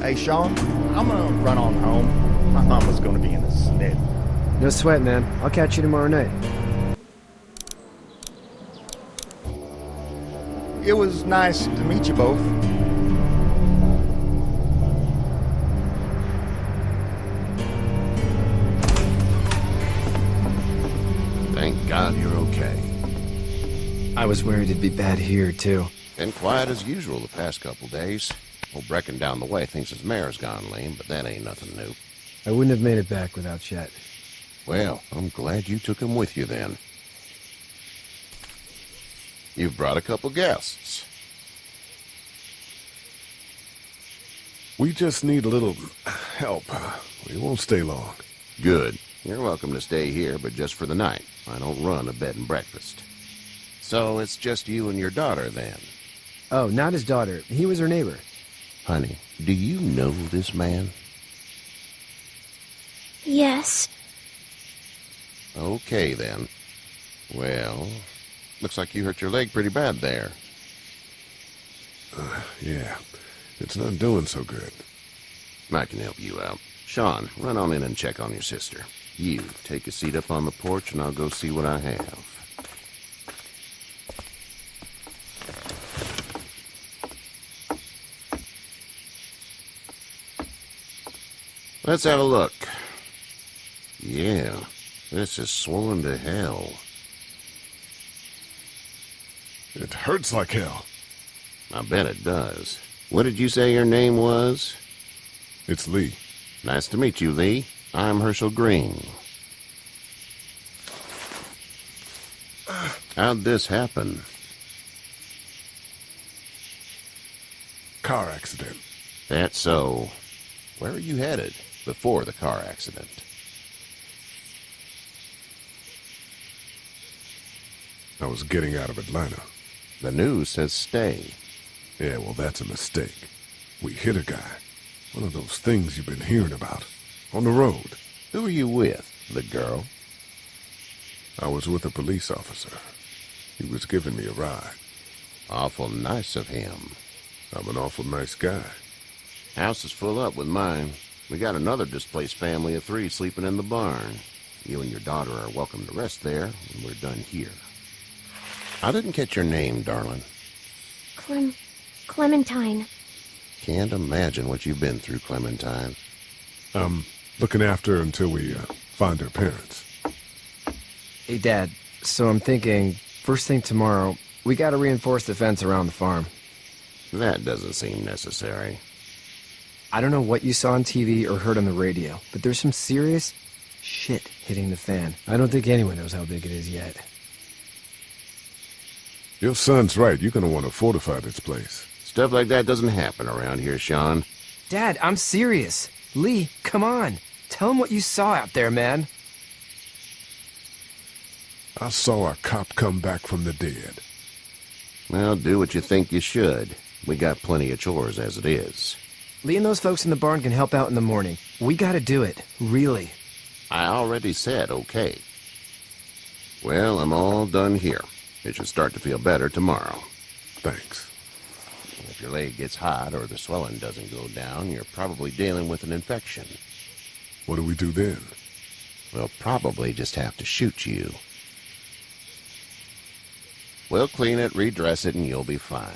Hey, Sean, I'm gonna run on home. My mama's gonna be in a snit. No sweat, man. I'll catch you tomorrow night. It was nice to meet you both. Thank God you're okay. I was worried it'd be bad here, too. Been quiet as usual the past couple days. Old Brecken down the way thinks his mare's gone lame, but that ain't nothing new. I wouldn't have made it back without Chet. Well, I'm glad you took him with you then. You've brought a couple guests. We just need a little help. We won't stay long. Good. You're welcome to stay here, but just for the night. I don't run a bed and breakfast. So it's just you and your daughter, then? Oh, not his daughter. He was her neighbor. Honey, do you know this man? Yes. Okay, then. Well, looks like you hurt your leg pretty bad there. Yeah, it's not doing so good. I can help you out. Sean, run on in and check on your sister. You, take a seat up on the porch and I'll go see what I have. Let's have a look. Yeah, this is swollen to hell. It hurts like hell. I bet it does. What did you say your name was? It's Lee. Nice to meet you, Lee. I'm Hershel Green. How'd this happen? Car accident. That's so. Where are you headed before the car accident? I was getting out of Atlanta. The news says stay. Yeah, well, that's a mistake. We hit a guy. One of those things you've been hearing about. On the road. Who are you with? The girl? I was with a police officer. He was giving me a ride. Awful nice of him. I'm an awful nice guy. House is full up with mine. We got another displaced family of 3 sleeping in the barn. You and your daughter are welcome to rest there when we're done here. I didn't catch your name, darling. Clementine. Can't imagine what you've been through, Clementine. Looking after her until we find her parents. Hey, Dad. So I'm thinking, first thing tomorrow, we gotta reinforce the fence around the farm. That doesn't seem necessary. I don't know what you saw on TV or heard on the radio, but there's some serious shit hitting the fan. I don't think anyone knows how big it is yet. Your son's right. You're gonna want to fortify this place. Stuff like that doesn't happen around here, Sean. Dad, I'm serious. Lee, come on. Tell him what you saw out there, man. I saw a cop come back from the dead. Well, do what you think you should. We got plenty of chores as it is. Lee and those folks in the barn can help out in the morning. We gotta do it. Really. I already said okay. Well, I'm all done here. It should start to feel better tomorrow. Thanks. If your leg gets hot or the swelling doesn't go down, you're probably dealing with an infection. What do we do then? We'll probably just have to shoot you. We'll clean it, redress it, and you'll be fine.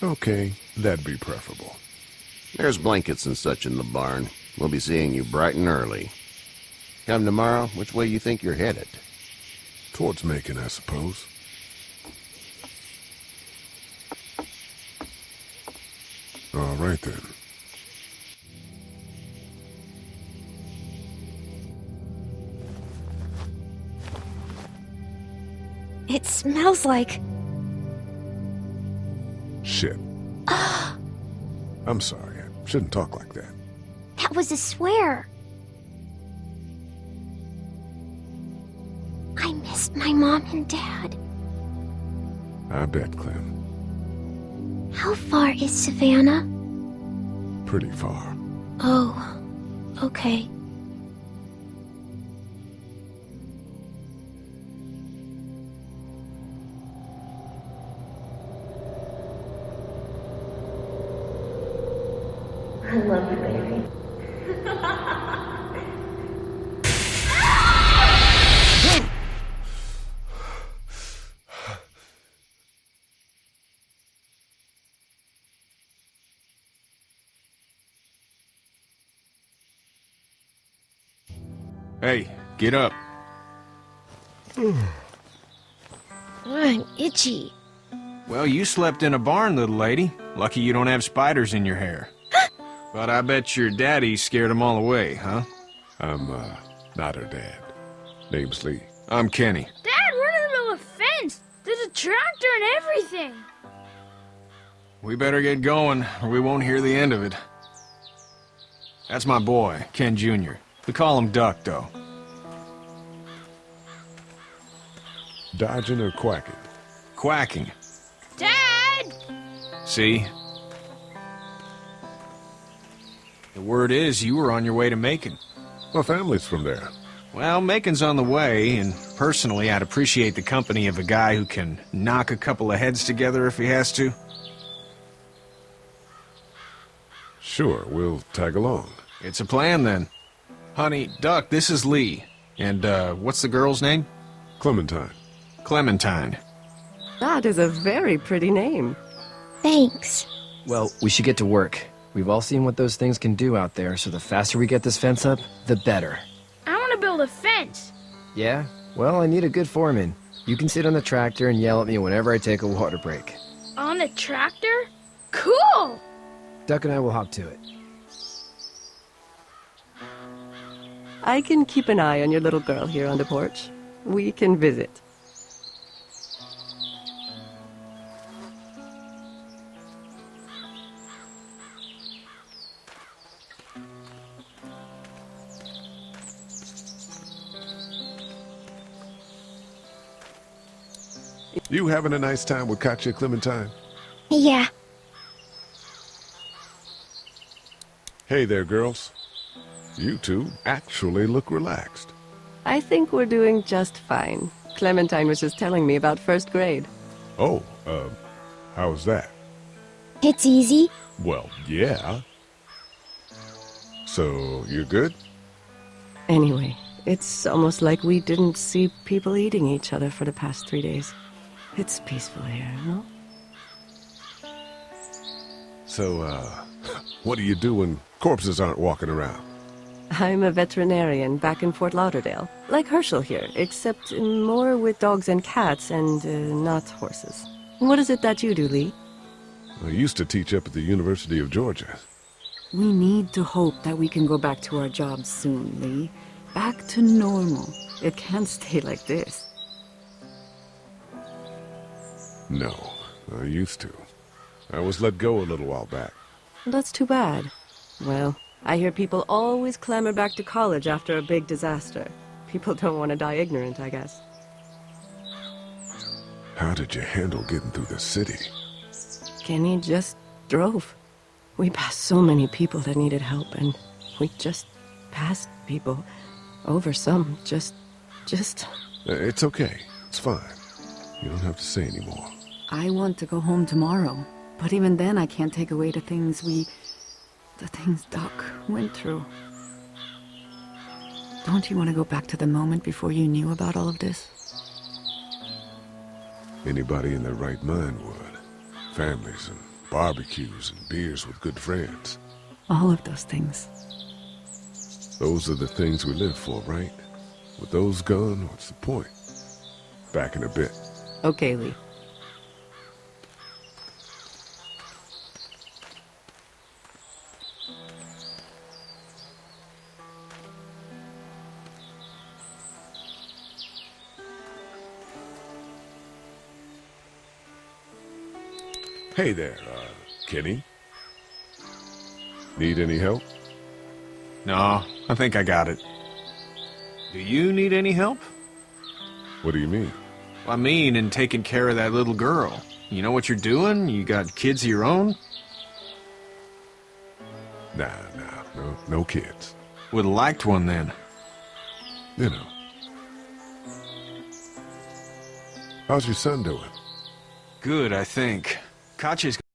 Okay, that'd be preferable. There's blankets and such in the barn. We'll be seeing you bright and early. Come tomorrow, which way you think you're headed? Towards Macon, I suppose. All right, then. It smells like... Shit. I'm sorry. I shouldn't talk like that. That was a swear. I missed my mom and dad. I bet, Clem. How far is Savannah? Pretty far. Oh, okay. I love you, baby. Hey, get up. I'm itchy. Well, you slept in a barn, little lady. Lucky you don't have spiders in your hair. But I bet your daddy scared them all away, huh? I'm, not her dad. Name's Lee. I'm Kenny. Dad, we're in the middle of a fence. There's a tractor and everything. We better get going, or we won't hear the end of it. That's my boy, Ken Jr. We call him Duck, though. Dodging or quacking? Quacking. Dad! See? The word is you were on your way to Macon. My family's from there. Well, Macon's on the way, and personally, I'd appreciate the company of a guy who can knock a couple of heads together if he has to. Sure, we'll tag along. It's a plan, then. Honey, Duck, this is Lee. And, what's the girl's name? Clementine. Clementine. That is a very pretty name. Thanks. Well, we should get to work. We've all seen what those things can do out there, so the faster we get this fence up, the better. I want to build a fence. Yeah? Well, I need a good foreman. You can sit on the tractor and yell at me whenever I take a water break. On a tractor? Cool! Duck and I will hop to it. I can keep an eye on your little girl here on the porch. We can visit. You having a nice time with Katya, Clementine? Yeah. Hey there, girls. You two actually look relaxed. I think we're doing just fine. Clementine was just telling me about first grade. Oh, how was that? It's easy. Well, yeah. So, you're good? Anyway, it's almost like we didn't see people eating each other for the past 3 days. It's peaceful here, no? So, what do you do when corpses aren't walking around? I'm a veterinarian back in Fort Lauderdale. Like Hershel here, except more with dogs and cats and not horses. What is it that you do, Lee? I used to teach up at the University of Georgia. We need to hope that we can go back to our jobs soon, Lee. Back to normal. It can't stay like this. No, I used to. I was let go a little while back. That's too bad. Well, I hear people always clamor back to college after a big disaster. People don't want to die ignorant, I guess. How did you handle getting through the city? Kenny just drove. We passed so many people that needed help, and we just passed people. Over some, just... It's okay. It's fine. You don't have to say anymore. I want to go home tomorrow. But even then, I can't take away the things Doc went through. Don't you want to go back to the moment before you knew about all of this? Anybody in their right mind would. Families and barbecues and beers with good friends. All of those things. Those are the things we live for, right? With those gone, what's the point? Back in a bit. Okay, Lee. Hey there, Kenny. Need any help? No, I think I got it. Do you need any help? What do you mean? I mean, in taking care of that little girl. You know what you're doing? You got kids of your own? Nah, no kids. Would've liked one then. You know. How's your son doing? Good, I think. Katya's